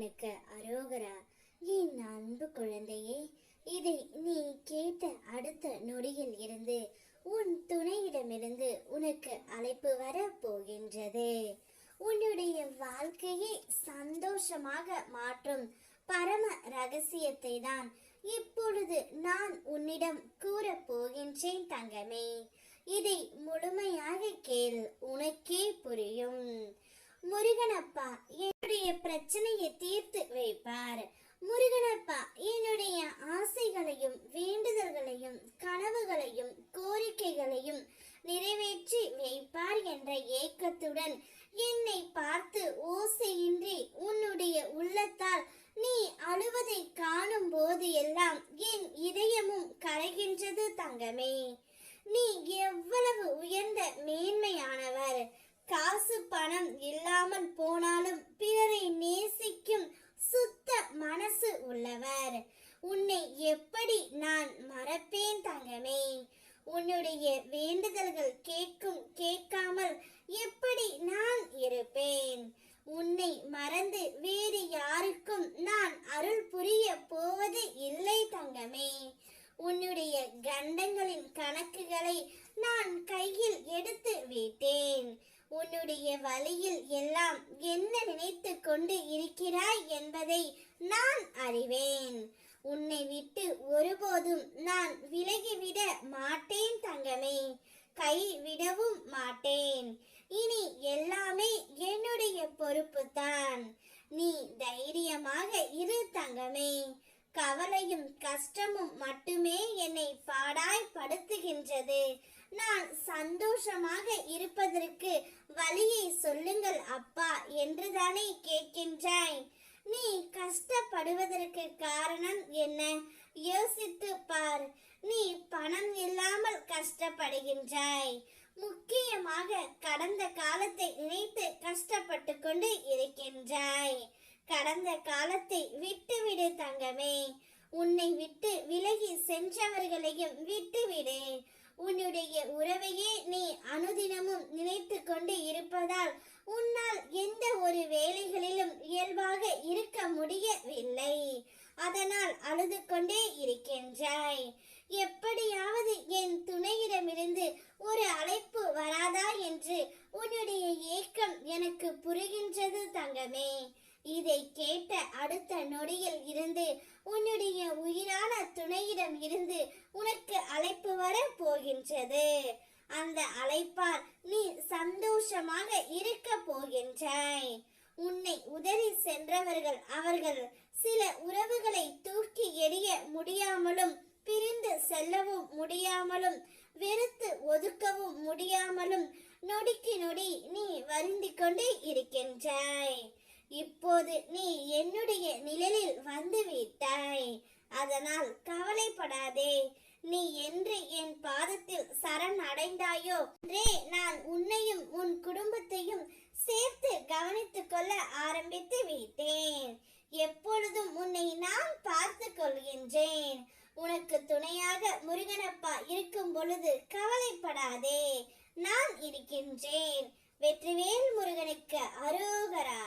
முருகனுக்கு அரோகரா. என் அன்பு குழந்தையே, இதை நீ கேட்ட அடுத்த நொடியில் இருந்து உன் துணையிடமிருந்து உனக்கு அழைப்பு வர போகின்றது. உன்னுடைய வாழ்க்கையை சந்தோஷமாக மாற்றும் பரம ரகசியத்தை தான் இப்பொழுது நான் உன்னிடம் கூற போகின்றேன் தங்கமே. இதை முழுமையாக கேள், உனக்கே புரியும். முருகனப்பா என்னுடைய பிரச்சனையை தீர்த்து வைப்பார். முருகனப்பா என்னுடைய ஆசைகளையும் வேண்டுதல்களையும் கனவுகளையும் கோரிக்கைகளையும் நிறைவேற்றி வைப்பார் என்ற ஏக்கத்துடன் என்னை பார்த்து ஓசையின்றி உன்னுடைய உள்ளத்தால் நீ அழுவதை காணும் போது எல்லாம் என் இதயமும் கரைகின்றது தங்கமே. நீ எவ்வளவு உயர்ந்த மேன்மையானவர். காசு பணம் இல்லாமல் போனாலும் பிறரை நேசிக்கும் சுத்த மனசு உள்ளவர். உன்னை எப்படி நான் மறப்பேன் தங்கமே? உன்னுடைய வேண்டுதல்கள் கேட்காமல் எப்படி நான் இருப்பேன்? உன்னை மறந்து வேறு யாருக்கும் நான் அருள் புரிய போவது இல்லை தங்கமே. உன்னுடைய கண்டங்களின் கணக்குகளை நான் கையில் எடுத்து விட்டேன். உன்னுடைய வழியில் எல்லாம் என்ன நினைத்து கொண்டு இருக்கிறாய் என்பதை நான் அறிவேன். உன்னை விட்டு ஒருபோதும் நான் விலகிவிட மாட்டேன் தங்கமே, கைவிடவும் மாட்டேன். இனி எல்லாமே என்னுடைய பொறுப்பு தான். நீ தைரியமாக இரு தங்கமே. கவலையும் கஷ்டமும் மட்டுமே என்னை பாடாய் படுத்துகின்றது. நான் சந்தோஷமாக இருப்பதற்கு வழியை சொல்லுங்கள் அப்பா என்றுதானே கேட்கின்றாய். நீ கஷ்டப்படுவதற்கு காரணம் என்ன? யோசித்து பார். நீ பணம் இல்லாமல் கஷ்டப்படுகின்றாய். முக்கியமாக கடந்த காலத்தை நினைத்து கஷ்டப்பட்டு கொண்டு இருக்கின்றாய். கடந்த காலத்தை விட்டுவிடு தங்கமே. உன்னை விட்டு விலகி சென்றவர்களையும் விட்டுவிடு. உன்னுடைய உறவையே நீ அனுதினமும் நினைத்து கொண்டு இருப்பதால் உன்னால் எந்த ஒரு வேலைகளிலும் இயல்பாக இருக்க முடியவில்லை. அதனால் அழுது கொண்டே இருக்கின்றாய். எப்படியாவது என் துணையிடமிருந்து ஒரு அழைப்பு வராதா என்று உன்னுடைய ஏக்கம் எனக்கு புரிகின்றது தங்கமே. இதை கேட்ட அடுத்த நொடியில் இருந்து உன்னுடைய உயிரான துணையிடம் இருந்து உனக்கு அழைப்பு வர போகின்றது. அந்த அழைப்பால் நீ சந்தோஷமாக இருக்க போகின்றாய். உன்னை உதறி சென்றவர்கள் அவர்கள் சில உறவுகளை தூக்கி எறிய முடியாமலும் பிரிந்து செல்லவும் முடியாமலும் வெறுத்து ஒதுக்கவும் முடியாமலும் நொடிக்கு நொடி நீ வருந்திக் கொண்டே இருக்கின்றாய். இப்போது நீ என்னுடைய நிழலில் வந்து விட்டாய். அதனால் கவலைப்படாதே. நீ என்று என் பாதத்தில் சரண் அடைந்தாயோ அன்றே நான் உன்னையும் உன் குடும்பத்தையும் சேர்த்து கவனித்துக் கொள்ள ஆரம்பித்து விட்டேன். எப்பொழுதும் உன்னை நான் பார்த்து கொள்கின்றேன். உனக்கு துணையாக முருகனப்பா இருக்கும் பொழுது கவலைப்படாதே, நான் இருக்கின்றேன். வெற்றிவேல் முருகனுக்கு அரோகரா.